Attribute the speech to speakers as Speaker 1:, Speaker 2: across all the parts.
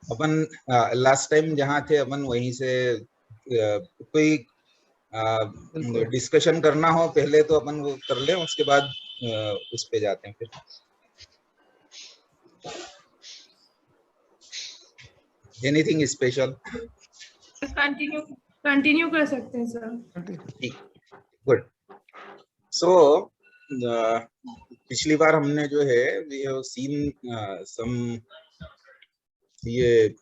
Speaker 1: अपन last time जहाँ थे अपन वहीं से कोई
Speaker 2: बिल्कुल।
Speaker 1: डिस्कशन करना हो पहले तो अपन वो कर लें, उसके बाद उस पे जाते हैं फिर। Anything special?
Speaker 3: कंटिन्यू कंटिन्यू कर सकते हैं सर।
Speaker 1: गुड। सो पिछली बार हमने जो है वी हैव सीन सम, ये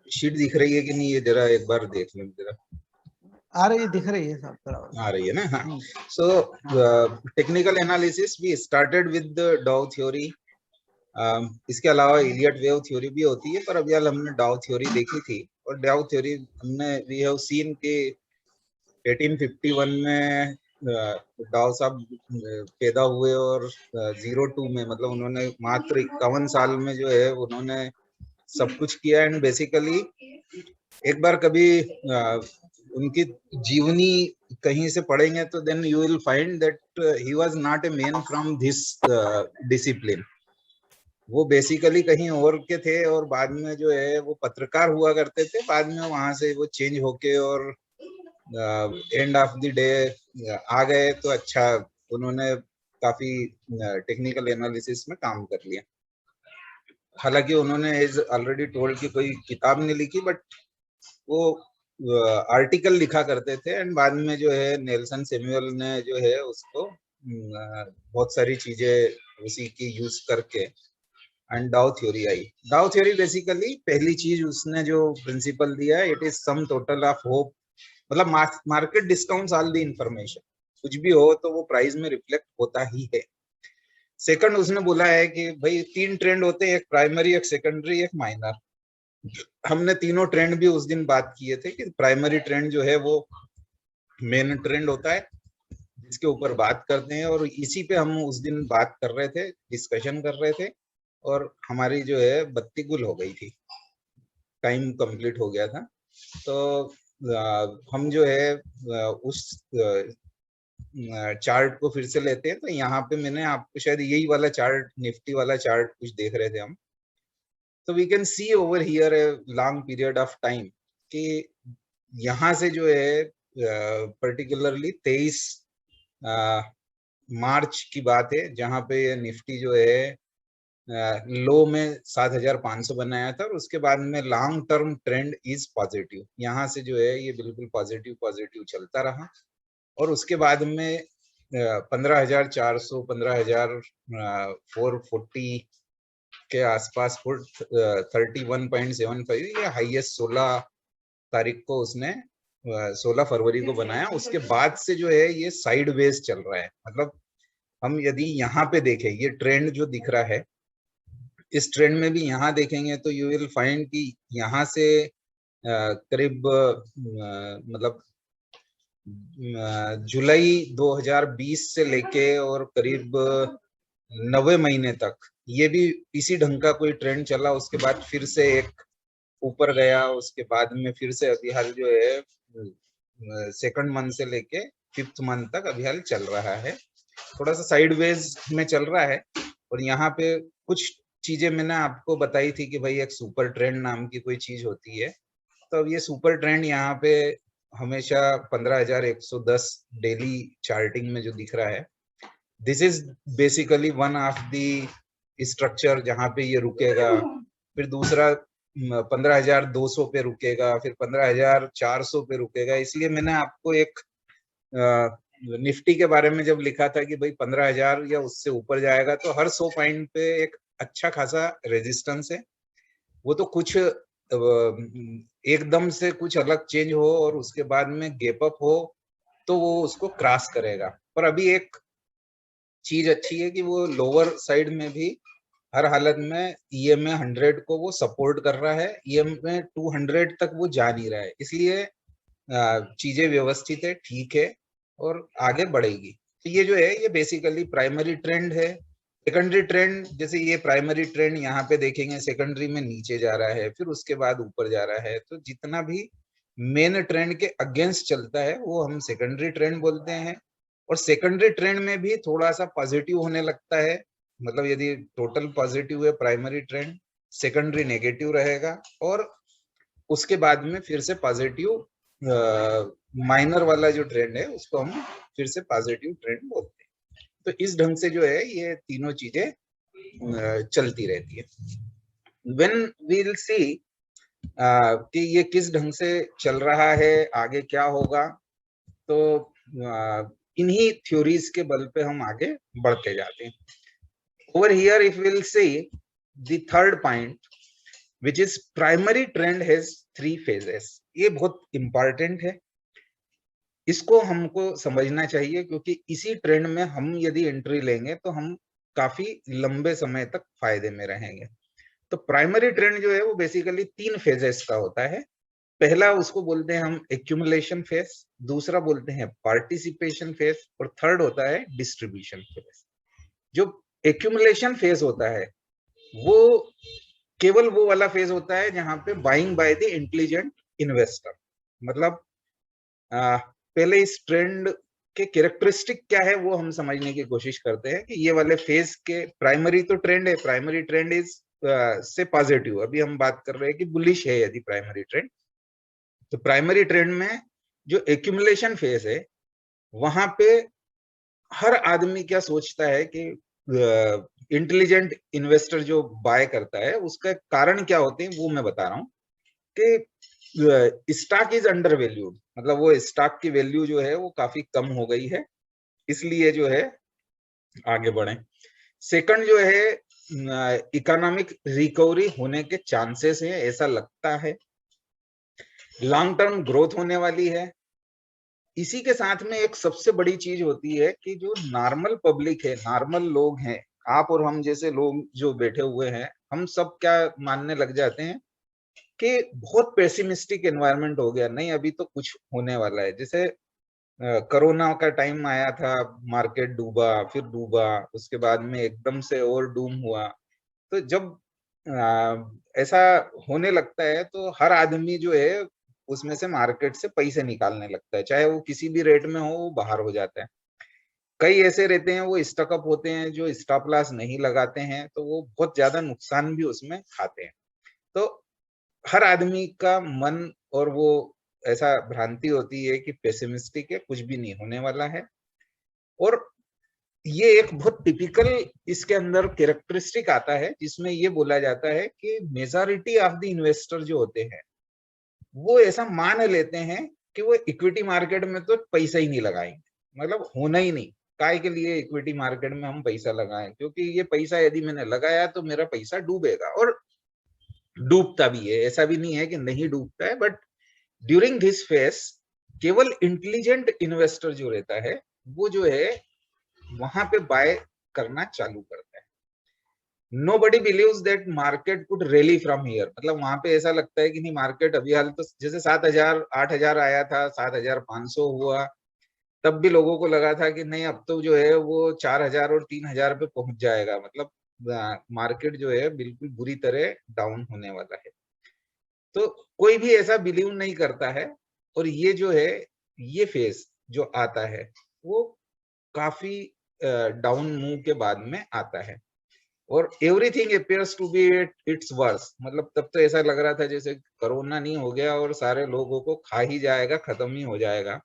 Speaker 1: शीट दिख रही है कि नहीं? ये जरा एक बार देख लें जरा।
Speaker 2: आ रही है, दिख रही है सब बराबर।
Speaker 1: आ रही है ना? हाँ। So technical analysis we started with the Dow theory. इसके अलावा इलियट वेव थ्योरी भी होती है, पर अभी हाल हमने डाउ थ्योरी देखी थी। और डाउ थ्योरी हमने वी हैव सीन के 1851 में डाउ साहब पैदा हुए और 02 में, मतलब उन्होंने मात्र 51 साल में जो है उन्होंने सब कुछ किया। एंड बेसिकली एक बार कभी उनकी जीवनी कहीं से पढ़ेंगे तो then you will find that he was not a man from this discipline. वो बेसिकली कहीं और के थे और बाद में जो है वो पत्रकार हुआ करते थे। बाद में वहां से वो चेंज होके और एंड ऑफ द डे आ गए। तो अच्छा, उन्होंने काफी टेक्निकल एनालिसिस में काम कर लिया। हालांकि उन्होंने एज ऑलरेडी टोल्ड कि कोई किताब नहीं लिखी, बट वो आर्टिकल लिखा करते थे। एंड बाद में जो है नेल्सन सैमुअल ने जो है उसको बहुत सारी चीजें उसी की यूज करके एंड डाउ थ्योरी आई। डाउ थ्योरी बेसिकली पहली चीज उसने जो प्रिंसिपल दिया है, it is sum total of hope. मतलब market discounts all the information, कुछ भी हो तो वो प्राइस में रिफ्लेक्ट होता ही है। सेकंड उसने बोला है कि भाई 3 ट्रेंड होते हैं, एक प्राइमरी, एक सेकेंडरी, एक माइनर। हमने तीनों ट्रेंड भी उस दिन बात किए थे कि प्राइमरी ट्रेंड जो है वो मेन ट्रेंड होता है जिसके ऊपर बात करते हैं। और इसी पे हम उस दिन बात कर रहे थे, डिस्कशन कर रहे थे, और हमारी जो है बत्ती गुल हो गई थी, टाइम कंप्लीट हो गया था। तो हम जो है उस चार्ट को फिर से लेते हैं। तो यहाँ पे मैंने आपको शायद यही वाला चार्ट, निफ्टी वाला चार्ट कुछ देख रहे थे हम। तो we can see over here a long period of time कि यहाँ से जो है पर्टिकुलरली 23 मार्च की बात है, जहाँ पे ये निफ्टी जो है लो में 7,500 बनाया था। और उसके बाद में long term trend is positive. यहाँ से जो है ये बिल्कुल पॉजिटिव पॉजिटिव चलता रहा। और उसके बाद में 15,400, 15,440 के आसपास 31.75, ये हाईएस्ट 16 तारीख को उसने 16 फरवरी को बनाया। उसके बाद से जो है ये साइडवेज चल रहा है। मतलब हम यदि यहाँ पे देखें, ये ट्रेंड जो दिख रहा है, इस ट्रेंड में भी यहाँ देखेंगे तो यू विल फाइंड कि यहाँ से करीब मतलब जुलाई 2020 से लेके और करीब 90 महीने तक ये भी इसी ढंग का कोई ट्रेंड चला। उसके बाद फिर से एक ऊपर गया, उसके बाद में फिर से अभी हाल जो है सेकंड मंथ से लेके 5th मंथ तक अभी हाल चल रहा है। थोड़ा सा साइडवेज में चल रहा है। और यहाँ पे कुछ चीजें मैंने आपको बताई थी कि भाई एक सुपर ट्रेंड नाम की कोई चीज होती है। तो अब ये सुपर ट्रेंड यहाँ पे हमेशा 15,110 डेली चार्टिंग में जो दिख रहा है, this is basically one of the structure जहाँ पे ये रुकेगा। फिर दूसरा 15,200 पे रुकेगा, फिर 15,400 पे रुकेगा। इसलिए मैंने आपको एक निफ्टी के बारे में जब लिखा था कि भाई 15,000 या उससे ऊपर जाएगा तो हर 100 पॉइंट पे एक अच्छा खासा रेजिस्टेंस है। वो तो कुछ एकदम से कुछ अलग चेंज हो और उसके बाद में गैप अप हो तो वो उसको क्रॉस करेगा। पर अभी एक चीज अच्छी है कि वो लोअर साइड में भी हर हालत में EMA 100 को वो सपोर्ट कर रहा है। EMA 200 तक वो जा नहीं रहा है। इसलिए चीजें व्यवस्थित है, ठीक है, और आगे बढ़ेगी। तो ये जो है ये बेसिकली प्राइमरी ट्रेंड है। सेकेंडरी ट्रेंड, जैसे ये प्राइमरी ट्रेंड यहाँ पे देखेंगे सेकेंडरी में नीचे जा रहा है, फिर उसके बाद ऊपर जा रहा है। तो जितना भी मेन ट्रेंड के अगेंस्ट चलता है वो हम सेकेंडरी ट्रेंड बोलते हैं। और सेकेंडरी ट्रेंड में भी थोड़ा सा पॉजिटिव होने लगता है। मतलब यदि टोटल पॉजिटिव है प्राइमरी ट्रेंड, सेकेंडरी नेगेटिव रहेगा और उसके बाद में फिर से पॉजिटिव माइनर वाला जो ट्रेंड है उसको हम फिर से पॉजिटिव ट्रेंड बोलते हैं। तो इस ढंग से जो है ये तीनों चीजें चलती रहती है। व्हेन वी विल सी कि ये किस ढंग से चल रहा है, आगे क्या होगा, तो इन्हीं थ्योरीज के बल पे हम आगे बढ़ते जाते हैं। Over here if will see the third point which is primary trend has 3 phases। ये बहुत इंपॉर्टेंट है, इसको हमको समझना चाहिए क्योंकि इसी ट्रेंड में हम यदि एंट्री लेंगे तो हम काफी लंबे समय तक फायदे में रहेंगे। तो प्राइमरी ट्रेंड जो है वो बेसिकली 3 फेजेस का होता है। पहला उसको बोलते हैं हम एक्यूमुलेशन फेज, दूसरा बोलते हैं पार्टिसिपेशन फेज और थर्ड होता है डिस्ट्रीब्यूशन फेज। जो एक्यूमुलेशन फेज होता है वो केवल वो वाला फेज होता है जहां पे buying by the intelligent investor. मतलब पहले इस ट्रेंड के कैरेक्टरिस्टिक क्या है वो हम समझने की कोशिश करते हैं कि ये वाले फेज के प्राइमरी तो ट्रेंड है, प्राइमरी ट्रेंड इज से पॉजिटिव। अभी हम बात कर रहे हैं कि बुलिश है यदि प्राइमरी ट्रेंड, तो प्राइमरी ट्रेंड में जो एक्यूमुलेशन फेज है वहां पे हर आदमी क्या सोचता है कि इंटेलिजेंट इन्वेस्टर जो बाय करता है उसका कारण क्या होते हैं वो मैं बता रहा हूं कि स्टॉक इज अंडर वैल्यूड। मतलब वो स्टॉक की वैल्यू जो है वो काफी कम हो गई है, इसलिए जो है आगे बढ़े। सेकंड जो है इकोनॉमिक रिकवरी होने के चांसेस है, ऐसा लगता है, लॉन्ग टर्म ग्रोथ होने वाली है। इसी के साथ में एक सबसे बड़ी चीज होती है कि जो नॉर्मल पब्लिक है, नॉर्मल लोग हैं, आप और हम जैसे लोग जो बैठे हुए हैं, हम सब क्या मानने लग जाते हैं कि बहुत पेसिमिस्टिक एनवायरनमेंट हो गया, नहीं अभी तो कुछ होने वाला है। जैसे कोरोना का टाइम आया था, मार्केट डूबा, फिर डूबा, उसके बाद में एकदम से और डूम हुआ। तो जब ऐसा होने लगता है तो हर आदमी जो है उसमें से मार्केट से पैसे निकालने लगता है, चाहे वो किसी भी रेट में हो वो बाहर हो जाता है। कई ऐसे रहते हैं वो स्टॉकअप होते हैं जो स्टॉप लॉस नहीं लगाते हैं, तो वो बहुत ज्यादा नुकसान भी उसमें खाते हैं। तो हर आदमी का मन और वो ऐसा भ्रांति होती है कि पेसिमिस्टिक है, कुछ भी नहीं होने वाला है। और ये एक बहुत टिपिकल इसके अंदर कैरेक्टरिस्टिक आता है जिसमें ये बोला जाता है कि मेजॉरिटी ऑफ द इन्वेस्टर जो होते हैं वो ऐसा मान लेते हैं कि वो इक्विटी मार्केट में तो पैसा ही नहीं लगाएंगे, मतलब होना ही नहीं। काय के लिए इक्विटी मार्केट में हम पैसा लगाएं, क्योंकि ये पैसा यदि मैंने लगाया तो मेरा पैसा डूबेगा। और डूबता भी है, ऐसा भी नहीं है कि नहीं डूबता है, बट ड्यूरिंग दिस फेज केवल इंटेलिजेंट इन्वेस्टर जो रहता है वो जो है वहां पे बाय करना चालू करता है। Nobody believes that market could rally from here। मतलब वहां पे ऐसा लगता है कि नहीं, मार्केट अभी हाल तो जैसे 7,000 8,000 आया था, 7,500 हुआ, तब भी लोगों को लगा था कि नहीं अब तो जो है वो 4,000 और 3,000 पे पहुंच जाएगा। मतलब मार्केट जो है बिल्कुल बुरी तरह डाउन होने वाला है। तो कोई भी ऐसा बिलीव नहीं करता है। और ये जो है ये फेज जो आता है वो काफी डाउन मूव के बाद में आता है और everything appears to be it's worse. मतलब तब तो ऐसा लग रहा था जैसे कोरोना नहीं हो गया और सारे लोगों को खा ही जाएगा, खत्म ही हो जाएगा।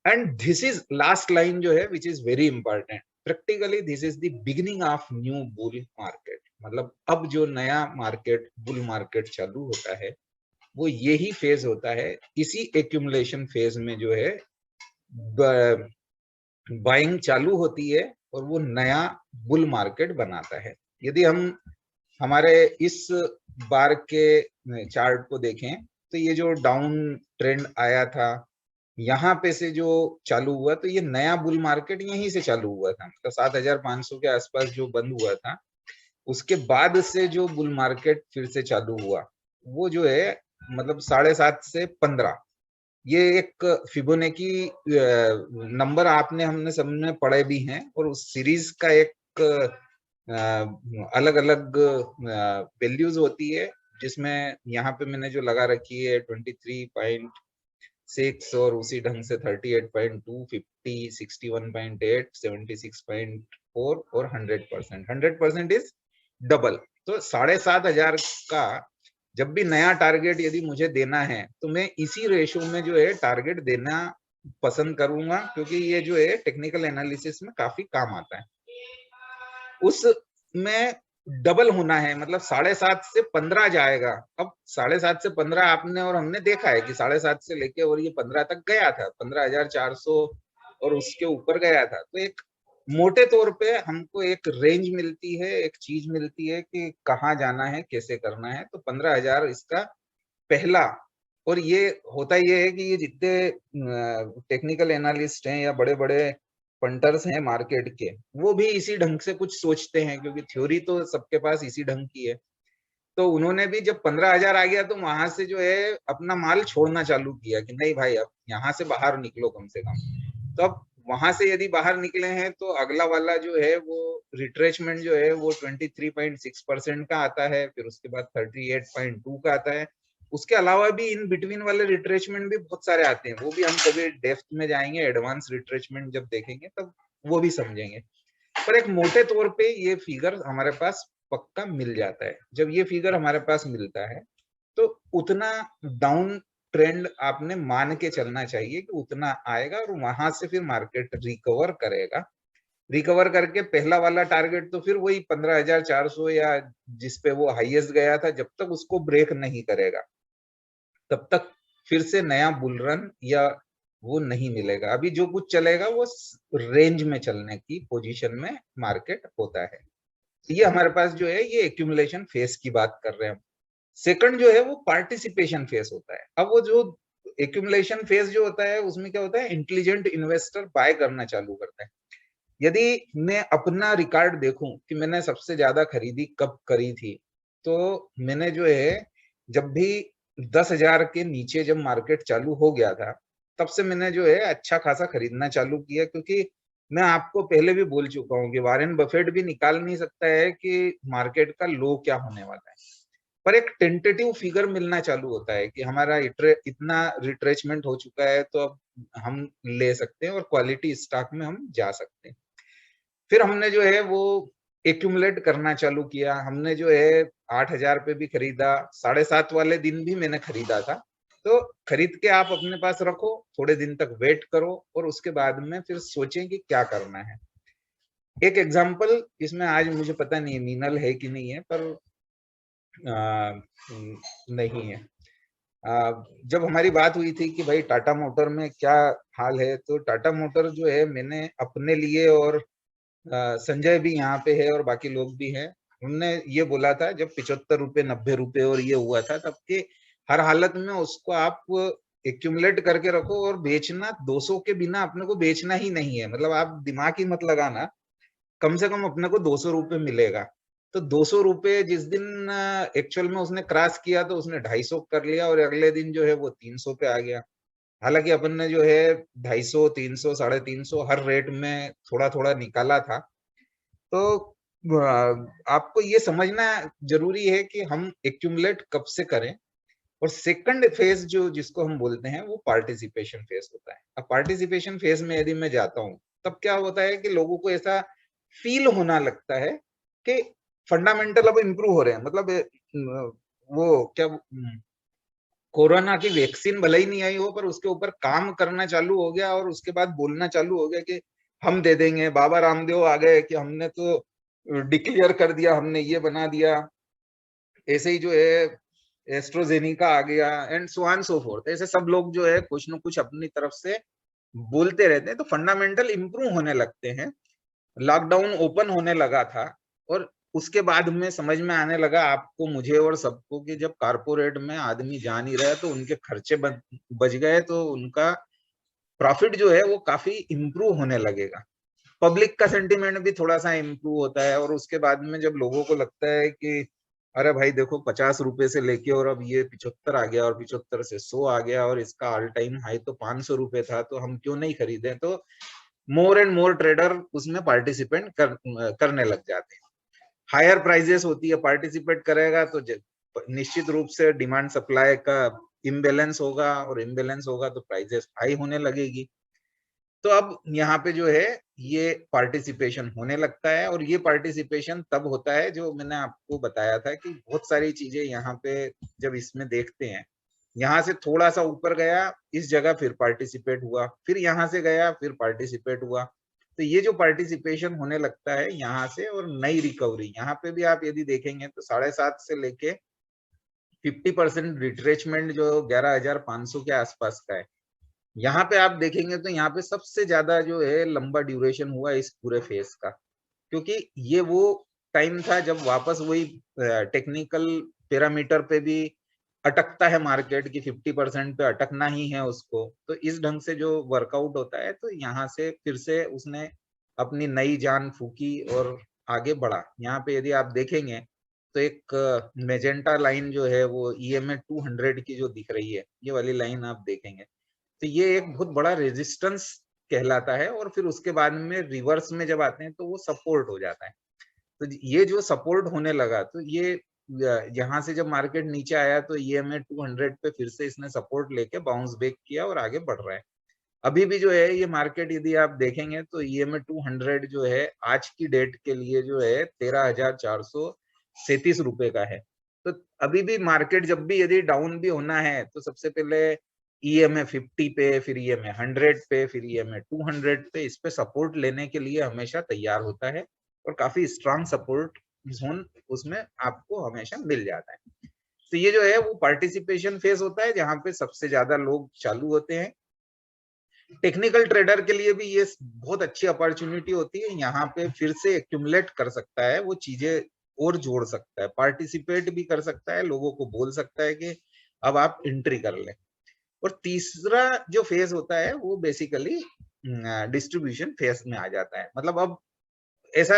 Speaker 1: And this is last line जो है which is very important, practically this is the beginning of new bull market. मतलब अब जो नया मार्केट बुल मार्केट चालू होता है वो यही फेज होता है। इसी एक्यूमुलेशन फेज में जो है बाइंग चालू होती है और वो नया बुल मार्केट बनाता है। यदि हम हमारे इस बार के चार्ट को देखें तो ये जो डाउन ट्रेंड आया था यहाँ पे से जो चालू हुआ, तो ये नया बुल मार्केट यहीं से चालू हुआ था। मतलब 7,500 के आसपास जो बंद हुआ था, उसके बाद से जो बुल मार्केट फिर से चालू हुआ वो जो है मतलब 7.5 से 15, ये एक फिबोनाची नंबर आपने हमने सबने पढ़े भी हैं। और उस सीरीज का एक अलग अलग वैल्यूज होती है, जिसमें यहाँ पे मैंने जो लगा रखी है 23.6 और उसी ढंग से 38.2, 50, 61.8, 76.4 और 100%। 100% इज डबल। तो 7,500 का जब भी नया टारगेट यदि मुझे देना है तो मैं इसी रेशियो में जो है टारगेट देना पसंद करूंगा, क्योंकि ये जो है टेक्निकल एनालिसिस में काफी काम आता है। उसमें डबल होना है, मतलब 7.5 से 15 जाएगा। अब 7.5 से 15 आपने और हमने देखा है कि 7.5 से लेके और ये 15 तक गया था, 15,400 और उसके ऊपर गया था। तो एक मोटे तौर पे हमको एक रेंज मिलती है, एक चीज मिलती है कि कहाँ जाना है, कैसे करना है। तो 15,000 इसका पहला। और ये होता ये है कि ये जितने टेक्निकल एनालिस्ट हैं या बड़े बड़े पंटर्स हैं मार्केट के, वो भी इसी ढंग से कुछ सोचते हैं, क्योंकि थ्योरी तो सबके पास इसी ढंग की है। तो उन्होंने भी जब 15,000 आ गया तो वहां से जो है अपना माल छोड़ना चालू किया कि नहीं भाई अब यहाँ से बाहर निकलो कम से कम। तो अब वहां से यदि बाहर निकले हैं तो अगला वाला जो है वो रिट्रेचमेंट जो है वो 23.6% का आता है, फिर उसके बाद 38.2 का आता है। उसके अलावा भी इन बिटवीन वाले रिट्रेचमेंट भी बहुत सारे आते हैं, वो भी हम कभी डेप्थ में जाएंगे, एडवांस रिट्रेचमेंट जब देखेंगे तब वो भी समझेंगे। पर एक मोटे तौर पे ये फिगर हमारे पास पक्का मिल जाता है। जब ये फिगर हमारे पास मिलता है तो उतना डाउन ट्रेंड आपने मान के चलना चाहिए कि उतना आएगा और वहां से फिर मार्केट रिकवर करेगा। रिकवर करके पहला वाला टारगेट तो फिर वही 15,400 या जिस पे वो हाईएस्ट गया था, जब तक उसको ब्रेक नहीं करेगा तब तक फिर से नया बुल रन या वो नहीं मिलेगा। अभी जो कुछ चलेगा वो रेंज में चलने की पोजीशन में मार्केट होता है। ये हमारे पास जो है ये एक्यूमुलेशन फेज की बात कर रहे हैं हम। सेकंड जो है वो पार्टिसिपेशन फेज होता है। अब वो जो एक्यूमुलेशन फेज जो होता है उसमें क्या होता है, इंटेलिजेंट इन्वेस्टर बाय करना चालू करता है। यदि मैं अपना रिकॉर्ड देखूं कि मैंने सबसे ज्यादा खरीदी कब करी थी, तो मैंने जो है जब भी 10,000 के नीचे जब मार्केट चालू हो गया था तब से मैंने जो है अच्छा खासा खरीदना चालू किया, क्योंकि मैं आपको पहले भी बोल चुका हूँ कि वॉरेन बफेट भी निकाल नहीं सकता है कि मार्केट का लो क्या होने वाला है, पर एक टेंटेटिव फिगर मिलना चालू होता है कि हमारा इतना रिट्रेचमेंट हो चुका है तो अब हम ले सकते हैं और क्वालिटी स्टॉक में हम जा सकते हैं। फिर हमने जो है वो एक्यूमुलेट करना चालू किया। हमने जो है 8,000 पे भी खरीदा, 7.5 वाले दिन भी मैंने खरीदा था। तो खरीद के आप अपने पास रखो, थोड़े दिन तक वेट करो और उसके बाद में फिर सोचें कि क्या करना है। एक एग्जांपल इसमें आज मुझे पता नहीं है मीनल है कि नहीं है, पर नहीं है। जब हमारी बात हुई थी कि भाई टाटा मोटर में क्या हाल है, तो टाटा मोटर जो है मैंने अपने लिए और संजय भी यहाँ पे है और बाकी लोग भी हैं, उनने ये बोला था जब 75 रुपए 90 रुपए और ये हुआ था तब के हर हालत में उसको आप एक्यूमुलेट करके रखो और बेचना 200 के बिना अपने को बेचना ही नहीं है। मतलब आप दिमाग ही मत लगाना, कम से कम अपने को 200 रुपए मिलेगा। तो 200 रुपए जिस दिन एक्चुअल में उसने क्रॉस किया तो उसने 250 कर लिया और अगले दिन जो है वो 300 पे आ गया। हालांकि अपन ने जो है 250, 300, 350 हर रेट में थोड़ा थोड़ा निकाला था। तो आपको ये समझना जरूरी है कि हम एक्यूमुलेट कब से करें। और सेकंड फेज जो जिसको हम बोलते हैं वो पार्टिसिपेशन फेज होता है। अब पार्टिसिपेशन फेज में यदि मैं जाता हूँ तब क्या होता है कि लोगों को ऐसा फील होना लगता है कि फंडामेंटल अब इम्प्रूव हो रहे हैं। मतलब वो क्या कोरोना की वैक्सीन भले ही नहीं आई हो पर उसके ऊपर काम करना चालू हो गया और उसके बाद बोलना चालू हो गया कि हम दे देंगे। बाबा रामदेव आ गए कि हमने तो डिक्लेयर कर दिया, हमने ये बना दिया। ऐसे ही जो है एस्ट्रोजेनिका आ गया and so on so fourth. ऐसे सब लोग जो है कुछ न कुछ अपनी तरफ से बोलते रहते हैं, तो फंडामेंटल इंप्रूव होने लगते हैं। लॉकडाउन ओपन होने लगा था और उसके बाद में समझ में आने लगा आपको, मुझे और सबको, कि जब कारपोरेट में आदमी जा नहीं रहा तो उनके खर्चे बच गए तो उनका प्रॉफिट जो है वो काफी इंप्रूव होने लगेगा। पब्लिक का सेंटिमेंट भी थोड़ा सा इंप्रूव होता है और उसके बाद में जब लोगों को लगता है कि अरे भाई देखो 50 रुपए से लेके और अब ये 75 आ गया और 75 से 100 आ गया और इसका ऑल टाइम हाई तो 500 रुपए था, तो हम क्यों नहीं खरीदे। तो मोर एंड मोर ट्रेडर उसमें पार्टिसिपेट करने लग जाते हैं। हायर प्राइजेस होती है, पार्टिसिपेट करेगा तो निश्चित रूप से डिमांड सप्लाई का इम्बेलेंस होगा और इम्बेलेंस होगा तो प्राइजेस हाई होने लगेगी। तो अब यहाँ पे जो है ये पार्टिसिपेशन होने लगता है, और ये पार्टिसिपेशन तब होता है जो मैंने आपको बताया था कि बहुत सारी चीजें यहाँ पे जब इसमें देखते हैं, यहाँ से थोड़ा सा ऊपर गया इस जगह फिर पार्टिसिपेट हुआ, फिर यहाँ से गया फिर पार्टिसिपेट हुआ, तो ये जो पार्टिसिपेशन होने लगता है यहाँ से, और नई रिकवरी यहाँ पे भी आप यदि देखेंगे तो 7.5 से लेके 50% रिट्रेचमेंट जो 11,500 के आसपास का है। यहाँ पे आप देखेंगे तो यहाँ पे सबसे ज्यादा जो है लंबा ड्यूरेशन हुआ इस पूरे फेज का, क्योंकि ये वो टाइम था जब वापस वही टेक्निकल पैरामीटर पे भी अटकता है मार्केट की 50% पे अटकना ही है उसको, तो इस ढंग से जो वर्कआउट होता है, तो यहाँ से फिर से उसने अपनी नई जान फूकी और आगे बढ़ा। यहाँ पे यदि आप देखेंगे तो एक मेजेंटा लाइन जो है वो EMA 200 की जो दिख रही है, ये वाली लाइन आप देखेंगे तो ये एक बहुत बड़ा रेजिस्टेंस कहलाता है, और फिर उसके बाद में रिवर्स में जब आते हैं तो वो सपोर्ट हो जाता है। तो ये जो सपोर्ट होने लगा, तो ये यहाँ से जब मार्केट नीचे आया तो EMA 200 पे फिर से इसने सपोर्ट लेके बाउंस बैक किया और आगे बढ़ रहा है। अभी भी जो है ये मार्केट यदि आप देखेंगे तो EMA 200 जो है आज की डेट के लिए जो है 13,437 रुपए का है। तो अभी भी मार्केट जब भी यदि डाउन भी होना है तो सबसे पहले EMA 50 पे, फिर EMA 100 पे, फिर EMA 200 पे, इस पे सपोर्ट लेने के लिए हमेशा तैयार होता है, और काफी स्ट्रांग सपोर्ट जोन उसमें आपको हमेशा मिल जाता है। तो ये जो है वो पार्टिसिपेशन फेज होता है जहां पे सबसे ज्यादा लोग चालू होते हैं। टेक्निकल ट्रेडर के लिए भी ये बहुत अच्छी अपॉर्चुनिटी होती है, यहाँ पे फिर से एक्यूमुलेट कर सकता है, वो चीजें और जोड़ सकता है, पार्टिसिपेट भी कर सकता है, लोगों को बोल सकता है कि अब आप एंट्री कर लें। और तीसरा जो फेज होता है वो बेसिकली डिस्ट्रीब्यूशन फेज में आ जाता है। मतलब अब ऐसा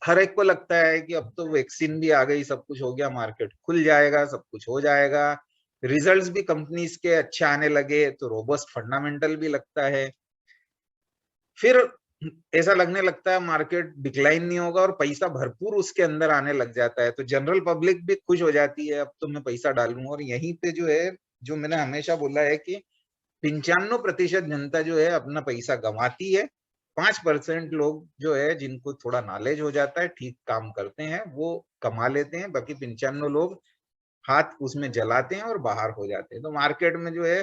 Speaker 1: हर एक को लगता है कि अब तो वैक्सीन भी आ गई, सब कुछ हो गया, मार्केट खुल जाएगा, सब कुछ हो जाएगा, रिजल्ट्स भी कंपनीज के अच्छे आने लगे, तो रोबस्ट फंडामेंटल भी लगता है। फिर ऐसा लगने लगता है मार्केट डिक्लाइन नहीं होगा और पैसा भरपूर उसके अंदर आने लग जाता है, तो जनरल पब्लिक भी खुश हो जाती है, अब तो मैं पैसा डालूं। और यहीं पे जो है, जो मैंने हमेशा बोला है कि 95% जनता जो है अपना पैसा गंवाती है, 5% लोग जो है जिनको थोड़ा नॉलेज हो जाता है, ठीक काम करते हैं, वो कमा लेते हैं, बाकी 95 लोग हाथ उसमें जलाते हैं और बाहर हो जाते हैं। तो मार्केट में जो है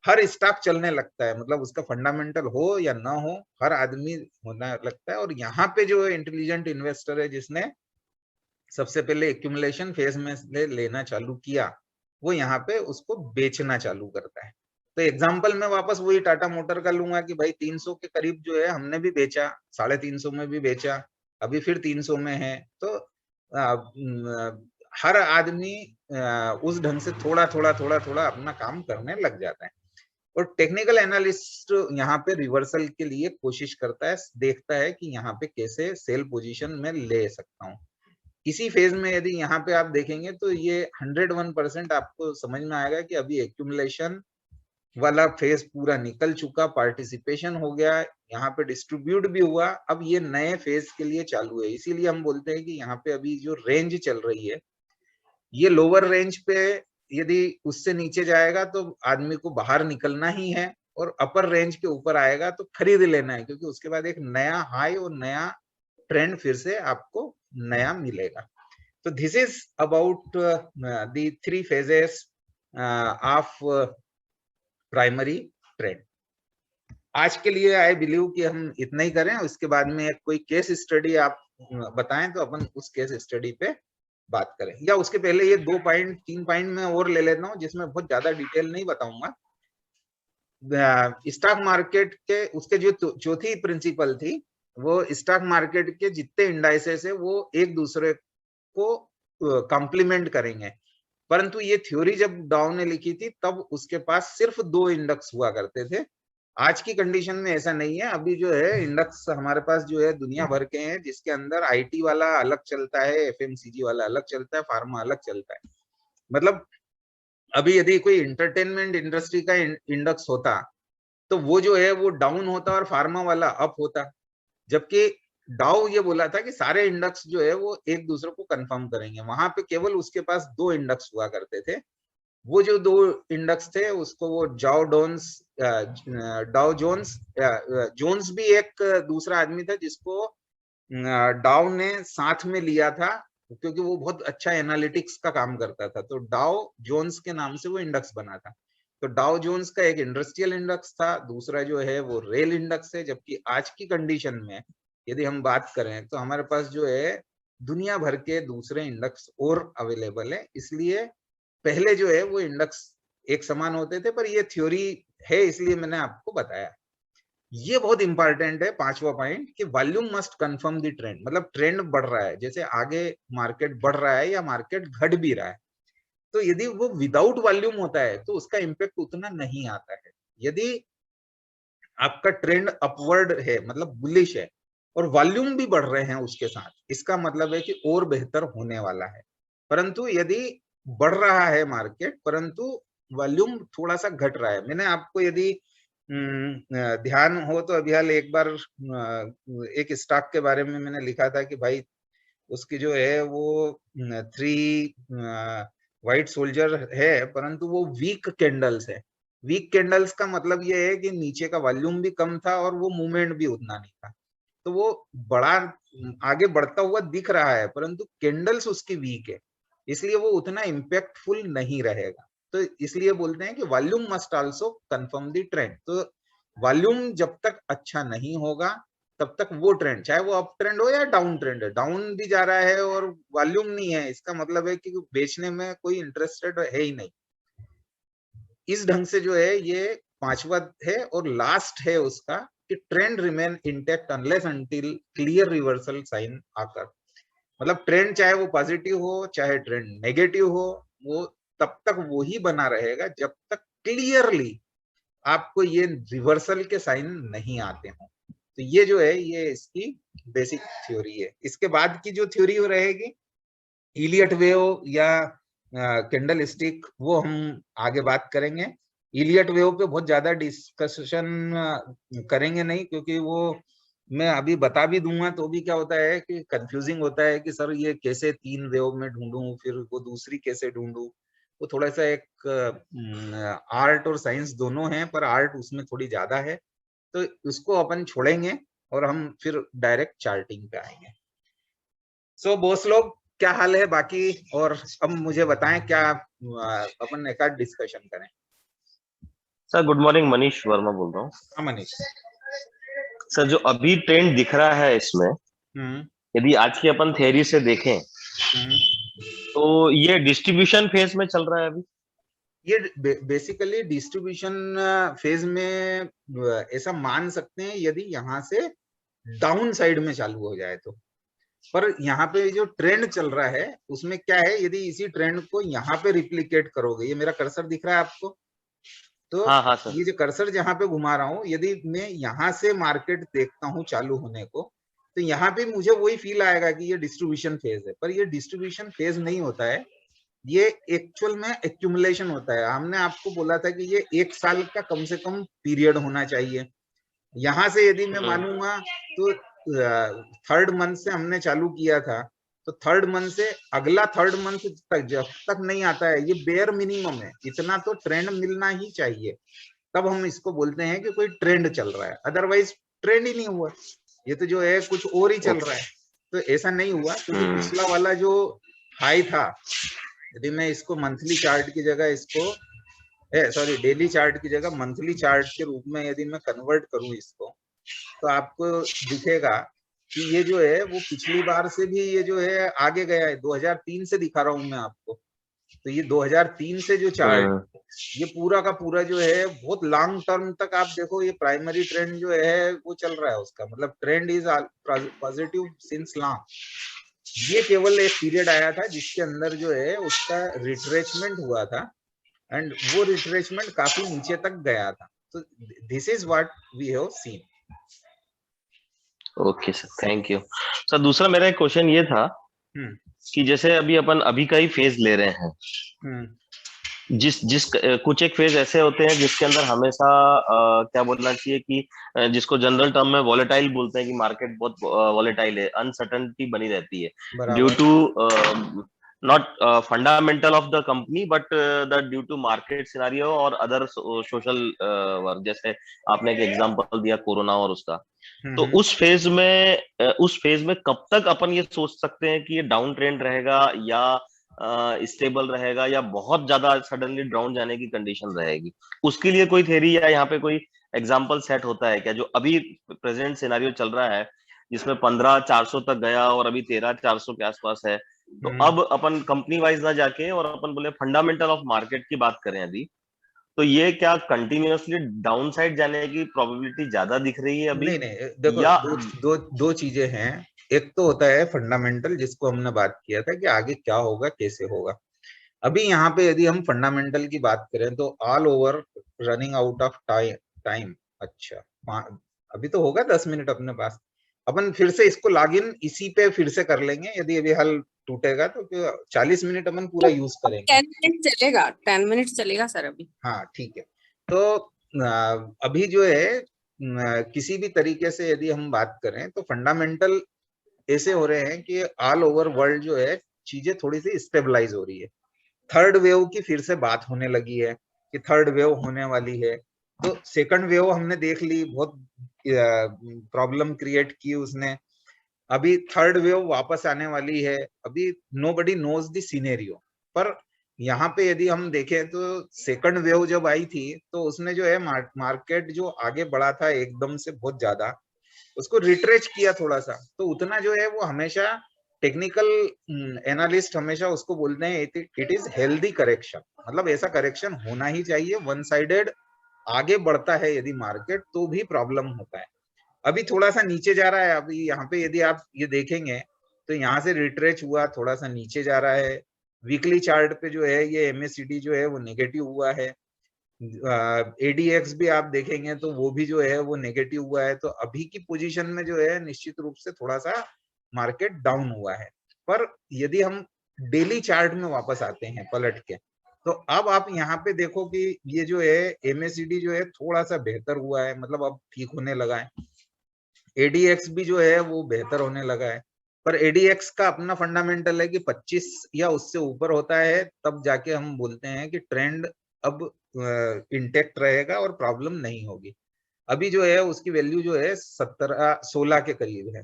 Speaker 1: हर स्टॉक चलने लगता है, मतलब उसका फंडामेंटल हो या ना हो, हर आदमी होना लगता है। और यहाँ पे जो इंटेलिजेंट इन्वेस्टर है जिसने सबसे पहले एक्यूमुलेशन फेज में लेना चालू किया, वो यहाँ पे उसको बेचना चालू करता है। तो एग्जाम्पल मैं वापस वही टाटा मोटर का लूंगा कि भाई 300 के करीब जो है हमने भी बेचा, 350 में भी बेचा, अभी फिर 300 में है। तो हर आदमी उस ढंग से थोड़ा थोड़ा थोड़ा थोड़ा अपना काम करने लग जाता है। और टेक्निकल एनालिस्ट यहाँ पे रिवर्सल के लिए कोशिश करता है, देखता है कि यहाँ पे कैसे सेल पोजीशन में ले सकता हूँ। इसी फेज में यदि यहाँ पे आप देखेंगे तो ये 101% आपको समझ में आएगा कि अभी एक्यूमुलेशन वाला फेज पूरा निकल चुका, पार्टिसिपेशन हो गया, यहाँ पे डिस्ट्रीब्यूट भी हुआ, अब ये नए फेज के लिए चालू है। इसीलिए हम बोलते हैं कि यहाँ पे अभी जो रेंज चल रही है, ये लोअर रेंज पे यदि उससे नीचे जाएगा तो आदमी को बाहर निकलना ही है, और अपर रेंज के ऊपर आएगा तो खरीद लेना है, क्योंकि उसके बाद एक नया हाई और नया ट्रेंड फिर से आपको नया मिलेगा। तो this is about the 3 phases of primary trend. आज के लिए आई बिलीव कि हम इतना ही करें, उसके बाद में कोई केस स्टडी आप बताएं तो अपन उस केस स्टडी पे बात करें, या उसके पहले ये 3 पॉइंट में और ले लेता हूँ जिसमें बहुत ज्यादा डिटेल नहीं बताऊंगा। स्टॉक मार्केट के उसके जो चौथी प्रिंसिपल थी, वो स्टॉक मार्केट के जितने इंडाइसेस है वो एक दूसरे को कॉम्प्लीमेंट करेंगे। परंतु ये थ्योरी जब डाउ ने लिखी थी तब उसके पास सिर्फ 2 इंडेक्स हुआ करते थे। आज की कंडीशन में ऐसा नहीं है, अभी जो है इंडेक्स हमारे पास जो है दुनिया भर के हैं, जिसके अंदर आईटी वाला अलग चलता है, एफएमसीजी वाला अलग चलता है, फार्मा अलग चलता है। मतलब अभी यदि कोई एंटरटेनमेंट इंडस्ट्री का इंडेक्स होता तो वो जो है वो डाउन होता और फार्मा वाला अप होता, जबकि डाउ ये बोला था कि सारे इंडेक्स जो है वो एक दूसरे को कंफर्म करेंगे। वहां पे केवल उसके पास 2 इंडेक्स हुआ करते थे, वो जो दो इंडेक्स थे उसको वो डाउ जोन्स भी एक दूसरा आदमी था जिसको डाउ ने साथ में लिया था क्योंकि वो बहुत अच्छा एनालिटिक्स का काम करता था, तो डाउ जोन्स के नाम से वो इंडेक्स बना था। तो डाउ जोन्स का एक इंडस्ट्रियल इंडेक्स था, दूसरा जो है वो रेल इंडेक्स है। जबकि आज की कंडीशन में यदि हम बात करें तो हमारे पास जो है दुनिया भर के दूसरे इंडेक्स और अवेलेबल है, इसलिए पहले जो है वो इंडेक्स एक समान होते थे, पर ये थ्योरी है इसलिए मैंने आपको बताया। ये बहुत इंपॉर्टेंट है, पांचवा पॉइंट, कि volume must confirm the trend. मतलब ट्रेंड बढ़ रहा है, जैसे आगे मार्केट बढ़ रहा है या मार्केट घट भी रहा है, तो यदि वो विदाउट वॉल्यूम होता है तो उसका इंपैक्ट उतना नहीं आता है। यदि आपका ट्रेंड अपवर्ड है मतलब बुलिश है और वॉल्यूम भी बढ़ रहे हैं उसके साथ, इसका मतलब है कि और बेहतर होने वाला है। परंतु यदि बढ़ रहा है मार्केट परंतु वॉल्यूम थोड़ा सा घट रहा है, मैंने आपको यदि ध्यान हो तो अभी हाल एक बार एक स्टॉक के बारे में मैंने लिखा था कि भाई उसकी जो है वो 3 व्हाइट सोल्जर है परंतु वो वीक कैंडल्स है। वीक कैंडल्स का मतलब ये है कि नीचे का वॉल्यूम भी कम था और वो मूवमेंट भी उतना नहीं था, तो वो बड़ा आगे बढ़ता हुआ दिख रहा है परंतु कैंडल्स उसकी वीक है, इसलिए वो उतना इम्पैक्टफुल नहीं रहेगा। तो इसलिए बोलते हैं कि volume must also confirm the trend. तो वॉल्यूम जब तक अच्छा नहीं होगा तब तक वो ट्रेंड, चाहे वो अप ट्रेंड हो या डाउन ट्रेंड है, डाउन भी जा रहा है और वॉल्यूम नहीं है, इसका मतलब है कि बेचने में कोई इंटरेस्टेड है ही नहीं। इस ढंग से जो है ये पांचवा है और लास्ट है उसका कि trend remain intact unless until clear reversal sign आकर। मतलब ट्रेंड चाहे वो पॉजिटिव हो चाहे ट्रेंड नेगेटिव हो, वो तब तक वो ही बना रहेगा जब तक क्लियरली आपको ये रिवर्सल के साइन नहीं आते हों। तो ये जो है ये इसकी बेसिक थ्योरी है। इसके बाद की जो थ्योरी रहेगी इलियट वेव या कैंडल स्टिक, वो हम आगे बात करेंगे। इलियट वेव पे बहुत ज्यादा डिस्कशन करेंगे नहीं, क्योंकि वो मैं अभी बता भी दूंगा तो भी क्या होता है कि कंफ्यूजिंग होता है कि सर ये कैसे 3 वेव में ढूंढूं, फिर वो दूसरी कैसे ढूंढूं। वो थोड़ा सा एक आर्ट और साइंस दोनों है, पर आर्ट उसमें थोड़ी ज्यादा है, तो उसको अपन छोड़ेंगे और हम फिर डायरेक्ट चार्टिंग पे आएंगे। सो बॉस लोग क्या हाल है बाकी, और अब मुझे बताएं क्या अपन एक आध डिस्कशन करें।
Speaker 4: Sir good morning, Manish Verma बोल रहा हूँ।
Speaker 1: हाँ मनीष।
Speaker 4: सर जो अभी ट्रेंड दिख रहा है इसमें, यदि आज की अपन थ्योरी से देखें तो ये डिस्ट्रीब्यूशन फेज में चल रहा है अभी।
Speaker 1: ये बेसिकली डिस्ट्रीब्यूशन फेज में ऐसा मान सकते हैं यदि यहाँ से डाउन साइड में चालू हो जाए तो। पर यहाँ पे जो ट्रेंड चल रहा है उसमें क्या है, यदि इसी ट्रेंड को यहाँ पे रिप्लिकेट करोगे, ये मेरा कर्सर दिख रहा है आपको, तो
Speaker 4: हाँ सर।
Speaker 1: ये जो कर्सर जहाँ पे घुमा रहा हूँ, यदि मैं यहाँ से मार्केट देखता हूँ चालू होने को, तो यहाँ पे मुझे वही फील आएगा कि ये डिस्ट्रीब्यूशन फेज है। पर ये डिस्ट्रीब्यूशन फेज नहीं होता है, ये एक्चुअल में एक्यूमुलेशन होता है। हमने आपको बोला था कि ये 1 साल का कम से कम पीरियड होना चाहिए। यहाँ से यदि मैं मानूंगा तो 3rd मंथ से हमने चालू किया था, तो 3rd मंथ से अगला 3rd मंथ तक जब तक नहीं आता है, ये बेयर मिनिमम है, इतना तो ट्रेंड मिलना ही चाहिए, तब हम इसको बोलते हैं कि कोई ट्रेंड चल रहा है। अदरवाइज ट्रेंड ही नहीं हुआ, ये तो जो है कुछ और ही चल रहा है। तो ऐसा नहीं हुआ, क्योंकि पिछला वाला जो हाई था, यदि मैं इसको मंथली चार्ट की जगह इसको सॉरी डेली चार्ट की जगह मंथली चार्ट के रूप में यदि मैं कन्वर्ट करूं इसको, तो आपको दिखेगा कि ये जो है वो पिछली बार से भी ये जो है आगे गया है। 2003 से दिखा रहा हूं मैं आपको, तो ये 2003 से जो चार्ट, ये पूरा का पूरा जो है बहुत लॉन्ग टर्म तक आप देखो, ये प्राइमरी ट्रेंड जो है वो चल रहा है, उसका मतलब trend is positive since long. ये केवल एक पीरियड आया था जिसके अंदर जो है उसका रिट्रेचमेंट हुआ था, एंड वो रिट्रेचमेंट काफी नीचे तक गया था। तो this is what we have seen.
Speaker 4: Okay sir, thank you sir. दूसरा मेरा एक क्वेश्चन ये था कि जैसे अभी अपन अभी का ही फेज ले रहे हैं, जिस कुछ एक फेज ऐसे होते हैं जिसके अंदर हमेशा क्या बोलना चाहिए कि जिसको जनरल टर्म में वॉलेटाइल बोलते हैं, कि मार्केट बहुत वॉलेटाइल है, अनसर्टेनिटी बनी रहती है due to not fundamental of the company but the due to market scenario और other social work, जैसे आपने एक एग्जांपल दिया कोरोना और उसका, तो उस फेज में कब तक अपन ये सोच सकते हैं कि ये डाउन ट्रेंड रहेगा या स्टेबल रहेगा या बहुत ज्यादा सडनली डाउन जाने की कंडीशन रहेगी? उसके लिए कोई थ्योरी या यहाँ पे कोई एग्जांपल सेट होता है क्या, जो अभी प्रेजेंट सिनेरियो चल रहा है जिसमें 15,400 तक गया और अभी 13,400 के आसपास है, तो अब अपन कंपनी वाइज ना जाके और अपन बोले फंडामेंटल ऑफ मार्केट की बात करें अभी, तो ये क्या कंटिन्यूअसली डाउन साइड जाने की प्रोबेबिलिटी ज्यादा दिख रही है अभी?
Speaker 1: नहीं, देखो
Speaker 4: या
Speaker 1: दो चीजें हैं। एक तो होता है फंडामेंटल, जिसको हमने बात किया था कि आगे क्या होगा, कैसे होगा। अभी यहाँ पे यदि हम फंडामेंटल की बात करें तो all over running out of time. अच्छा, अभी तो होगा 10 मिनट अपने पास, अपन फिर से इसको लॉगिन इसी पे फिर से कर लेंगे। यदि अभी हल टूटेगा तो 40 मिनट अपन पूरा यूज करेंगे।
Speaker 5: 10 मिनट चलेगा, 10 मिनट चलेगा सर अभी।
Speaker 1: हाँ ठीक है। तो अभी जो है किसी भी तरीके से यदि हम बात करें तो फंडामेंटल ऐसे हो रहे हैं कि ऑल ओवर वर्ल्ड जो है चीजें थोड़ी सी स्टेबलाइज हो रही है। थर्ड वेव की फिर से बात होने लगी है कि थर्ड वेव होने वाली है। तो सेकंड वेव हमने देख ली, बहुत प्रॉब्लम क्रिएट की उसने। अभी थर्ड वेव वापस आने वाली है। अभी नोबडी नोज द सिनेरियो, पर यहाँ पे यदि हम देखें तो सेकंड वेव जब आई थी तो उसने जो है मार्केट जो आगे बढ़ा था एकदम से बहुत ज्यादा, उसको रिट्रेच किया थोड़ा सा। तो उतना जो है वो हमेशा टेक्निकल एनालिस्ट हमेशा उसको बोलते हैं इट इज हेल्दी करेक्शन, मतलब ऐसा करेक्शन होना ही चाहिए। वन साइडेड आगे बढ़ता है यदि मार्केट तो भी प्रॉब्लम होता है। अभी थोड़ा सा नीचे जा रहा है। अभी यहाँ पे यदि आप ये देखेंगे तो यहाँ से रिट्रेच हुआ, थोड़ा सा नीचे जा रहा है। वीकली चार्ट पे जो है ये MACD जो है वो नेगेटिव हुआ है। ADX भी आप देखेंगे तो वो भी जो है वो नेगेटिव हुआ है। तो अभी की पोजीशन में जो है निश्चित रूप से थोड़ा सा मार्केट डाउन हुआ है। पर यदि हम डेली चार्ट में वापस आते हैं पलट के, तो अब आप यहाँ पे देखो कि ये जो है MACD जो है थोड़ा सा बेहतर हुआ है, मतलब अब ठीक होने लगा है। ADX भी जो है वो बेहतर होने लगा है। पर ADX का अपना फंडामेंटल है कि 25 या उससे ऊपर होता है तब जाके हम बोलते हैं कि ट्रेंड अब इंटेक्ट रहेगा और प्रॉब्लम नहीं होगी। अभी जो है उसकी वैल्यू जो है 16 के करीब है।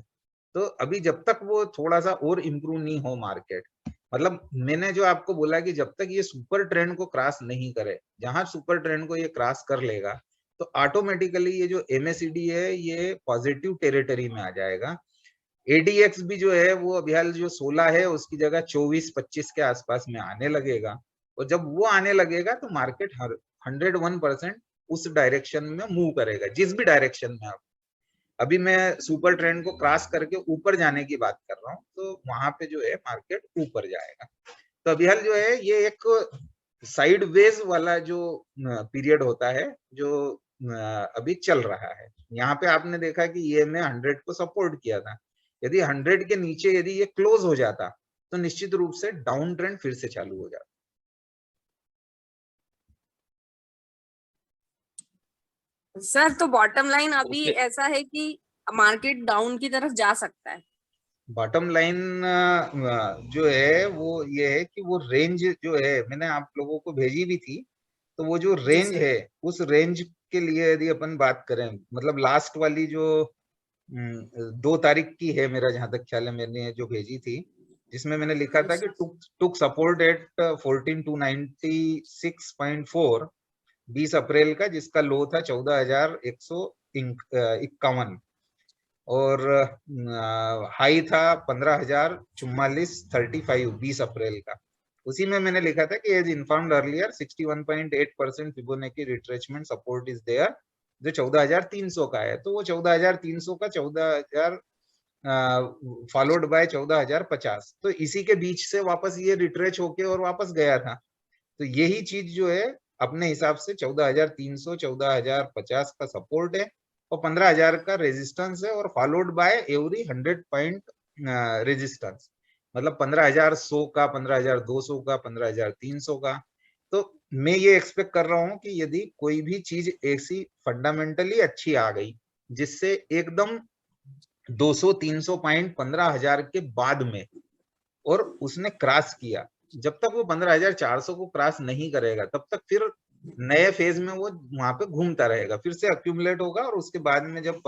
Speaker 1: तो अभी जब तक वो थोड़ा सा और इम्प्रूव नहीं हो मार्केट, मतलब मैंने जो आपको बोला कि जब तक ये सुपर ट्रेंड को क्रॉस नहीं करे, जहां सुपर ट्रेंड को ये क्रॉस कर लेगा तो ऑटोमेटिकली ये जो MACD है ये पॉजिटिव टेरिटरी में आ जाएगा। ADX भी जो है वो अभी हाल जो 16 है उसकी जगह 24-25 के आसपास में आने लगेगा। और जब वो आने लगेगा तो मार्केट 101% उस डायरेक्शन में मूव करेगा, जिस भी डायरेक्शन में। आप अभी मैं सुपर ट्रेंड को क्रॉस करके ऊपर जाने की बात कर रहा हूँ, तो वहां पे जो है मार्केट ऊपर जाएगा। तो अभी हाल जो है ये एक साइडवेज वाला जो पीरियड होता है जो अभी चल रहा है। यहाँ पे आपने देखा कि ये में 100 को सपोर्ट किया था। यदि 100 के नीचे यदि ये क्लोज हो जाता तो निश्चित रूप से डाउन ट्रेंड फिर से चालू हो जाता।
Speaker 5: सर तो बॉटम लाइन अभी ऐसा है कि मार्केट डाउन की तरफ जा सकता है।
Speaker 1: बॉटम लाइन जो है वो ये है कि वो रेंज जो है मैंने आप लोगों को भेजी भी थी, तो वो जो रेंज है उस रेंज के लिए यदि अपन बात करें, मतलब लास्ट वाली जो 2 तारीख की है मेरा जहां तक ख्याल है, मैंने जो भेजी थी जिसमें मैंने लिखा था कि टुक सपोर्ट एट 14296.4 20 अप्रैल का, जिसका लो था 14,151 और हाई था 15,044.35 20 अप्रैल का। उसी में मैंने लिखा था कि as informed earlier 61.8% Fibonacci retracement support is there, जो 14,300 का है। तो वो 14,300 का 14,000 फॉलोड बाय 14,050, तो इसी के बीच से वापस ये रिट्रेच होके और वापस गया था। तो यही चीज जो है अपने हिसाब से 14,300 14,050 का सपोर्ट है और 15,000 का रेजिस्टेंस है, और followed by every 100 point resistance, मतलब 15,100 का, 15,200 का, 15,300 का। तो मैं ये एक्सपेक्ट कर रहा हूं कि यदि कोई भी चीज ऐसी फंडामेंटली अच्छी आ गई जिससे एकदम 200-300 पॉइंट 15,000 के बाद में और उसने क्रॉस किया, जब तक वो 15,400 को क्रॉस नहीं करेगा तब तक फिर नए फेज में वो वहां पे घूमता रहेगा, फिर से अक्यूमुलेट होगा, और उसके बाद में जब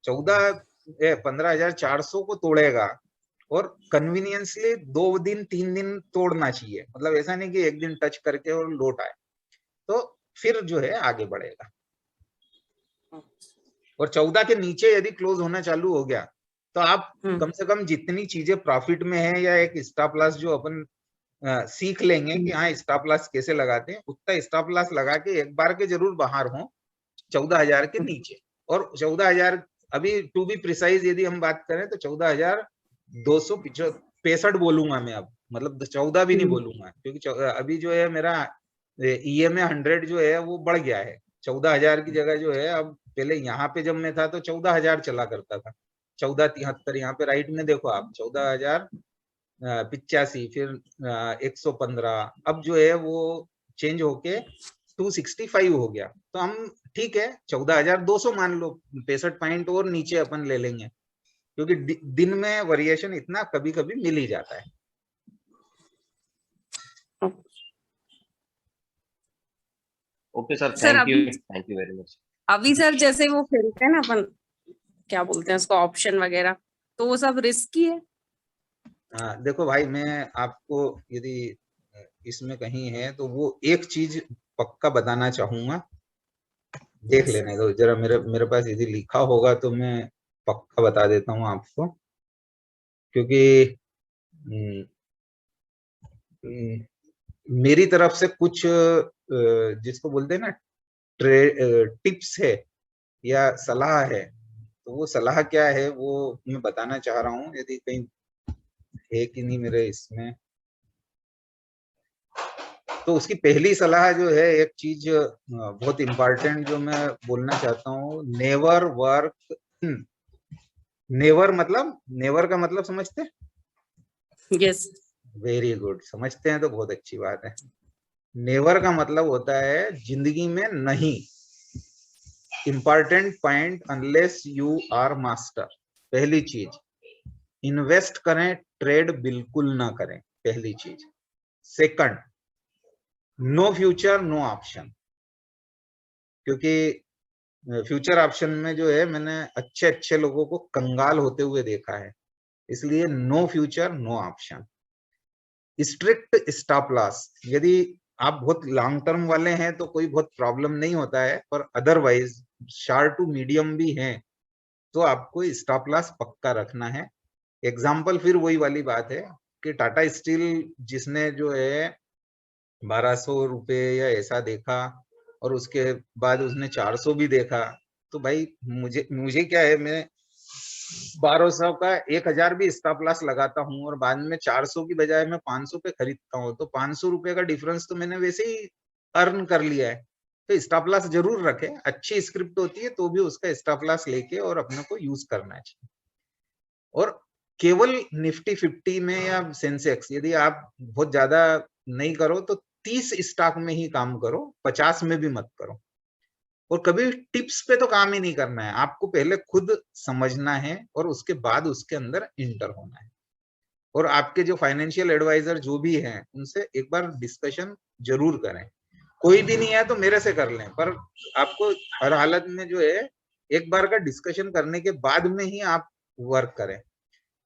Speaker 1: 15,400 को तोड़ेगा, और कन्वीनियंसली 2 दिन 3 दिन तोड़ना चाहिए, मतलब ऐसा नहीं कि एक दिन टच करके और लौट आए, तो फिर जो है आगे बढ़ेगा। और 14 के नीचे यदि क्लोज होना चालू हो गया तो आप कम से कम जितनी चीजें प्रॉफिट में है, या एक स्टॉप लॉस जो अपन सीख लेंगे कि हाँ स्टॉप लॉस कैसे लगाते हैं, उतना स्टॉप लॉस लगा के एक बार के जरूर बाहर हो 14,000 के नीचे। और 14,000 अभी टू बी प्रिसाइज यदि हम बात करें तो 14,265 बोलूंगा मैं अब, मतलब 14 भी नहीं बोलूंगा, क्योंकि अभी जो है मेरा EMA 100 जो है वो बढ़ गया है, 14,000 की जगह जो है अब, पहले यहाँ पे जब मैं था तो 14,000 चला करता था, 1473, यहाँ पे राइट में देखो आप 14,085, फिर 115, अब जो है वो चेंज होके 265 हो गया। तो हम ठीक है 14,200 मान लो, 65 पॉइंट और नीचे अपन ले लेंगे, क्योंकि दिन में वेरिएशन इतना कभी कभी मिल ही जाता है।
Speaker 4: Okay sir,
Speaker 5: sir,
Speaker 4: thank you very much.
Speaker 5: अभी सर जैसे वो खेलते हैं ना अपन, क्या बोलते हैं उसको, ऑप्शन वगैरह, तो वो सब रिस्की है?
Speaker 1: देखो भाई, मैं आपको यदि इसमें कहीं है तो वो एक चीज पक्का बताना चाहूंगा, देख लेने दो जरा, मेरे पास यदि लिखा होगा तो मैं पक्का बता देता हूँ आपको, क्योंकि मेरी तरफ से कुछ जिसको बोलते हैं ना टिप्स है या सलाह है, तो वो सलाह क्या है वो मैं बताना चाह रहा हूँ, यदि कहीं है कि नहीं मेरे इसमें। तो उसकी पहली सलाह जो है, एक चीज बहुत इंपॉर्टेंट जो मैं बोलना चाहता हूँ, नेवर वर्क, नेवर मतलब, नेवर का मतलब समझते हैं?
Speaker 5: यस।
Speaker 1: वेरी गुड, समझते हैं तो बहुत अच्छी बात है। नेवर का मतलब होता है जिंदगी में नहीं, important point, unless you are master. पहली चीज, इन्वेस्ट करें, ट्रेड बिल्कुल ना करें, पहली चीज। Second, no future no option, क्योंकि फ्यूचर ऑप्शन में जो है मैंने अच्छे अच्छे लोगों को कंगाल होते हुए देखा है, इसलिए no future no option. Strict stop loss, यदि आप बहुत लॉन्ग टर्म वाले हैं तो कोई बहुत प्रॉब्लम नहीं होता है, पर अदरवाइज शॉर्ट टू मीडियम भी हैं तो आपको स्टॉप लॉस पक्का रखना है। एग्जाम्पल फिर वही वाली बात है कि टाटा स्टील जिसने जो है 1,200 रुपए या ऐसा देखा, और उसके बाद उसने 400 भी देखा, तो भाई मुझे क्या है, मैं 1,200 का 1,000 भी स्टॉप लॉस लगाता हूँ, और बाद में 400 की बजाय मैं 500 पे खरीदता हूँ, तो 500 रुपए का डिफरेंस तो मैंने वैसे ही अर्न कर लिया है। तो स्टॉप लॉस जरूर रखें, अच्छी स्क्रिप्ट होती है तो भी उसका स्टॉप लॉस लेके और अपने को यूज करना चाहिए। और केवल निफ्टी 50 में या सेंसेक्स यदि आप बहुत ज्यादा नहीं करो तो 30 स्टॉक में ही काम करो, 50 में भी मत करो। और कभी टिप्स पे तो काम ही नहीं करना है, आपको पहले खुद समझना है और उसके बाद उसके अंदर इंटर होना है। और आपके जो फाइनेंशियल एडवाइजर जो भी हैं उनसे एक बार डिस्कशन जरूर करें, कोई भी नहीं है तो मेरे से कर लें, पर आपको हर हालत में जो है एक बार का डिस्कशन करने के बाद में ही आप वर्क करें।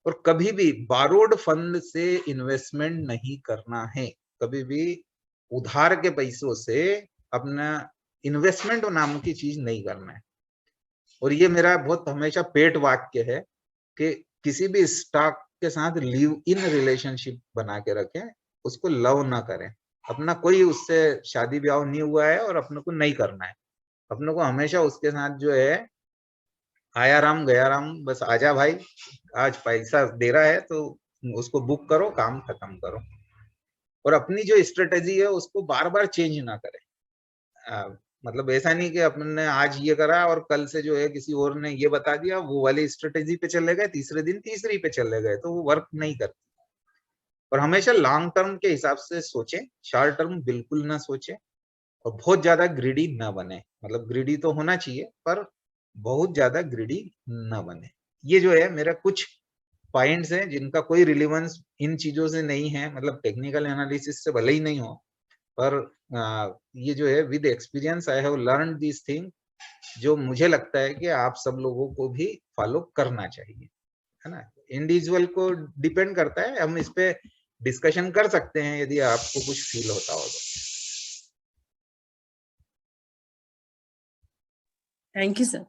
Speaker 1: और कभी भी बारोड फंड से इन्वेस्टमेंट नहीं करना है, कभी भी उधार के पैसों से अपना इन्वेस्टमेंट नाम की चीज नहीं करना है। और ये मेरा बहुत हमेशा पेट वाक्य है कि किसी भी स्टॉक के साथ लिव इन रिलेशनशिप बना के रखें, उसको लव ना करें। अपना कोई उससे शादी ब्याह नहीं हुआ है और अपने को नहीं करना है, अपने को हमेशा उसके साथ जो है आया राम गया राम, बस आजा भाई, आज पैसा दे रहा है तो उसको बुक करो, काम खत्म करो। और अपनी जो स्ट्रेटेजी है उसको बार बार चेंज ना करें। मतलब ऐसा नहीं कि अपने आज ये करा और कल से जो है किसी और ने ये बता दिया, वो वाली स्ट्रेटेजी पे चले गए, तीसरे दिन तीसरी पे चले गए, तो वो वर्क नहीं करती। और हमेशा लॉन्ग टर्म के हिसाब से सोचें, शॉर्ट टर्म बिल्कुल ना सोचें, और बहुत ज्यादा ग्रीडी ना बने। मतलब ग्रीडी तो होना चाहिए पर बहुत ज्यादा ग्रीडी ना बने। ये जो है मेरा कुछ पॉइंट्स हैं जिनका कोई रिलेवेंस इन चीजों से नहीं है, मतलब टेक्निकल एनालिसिस से भले ही नहीं हो, पर ये जो है with experience I have learn this thing, जो मुझे लगता है कि आप सब लोगों को भी फॉलो करना चाहिए, है ना। इंडिविजुअल को डिपेंड करता है, हम इस पे डिस्कशन कर सकते हैं यदि आपको कुछ फील होता हो तो।
Speaker 6: Thank you sir.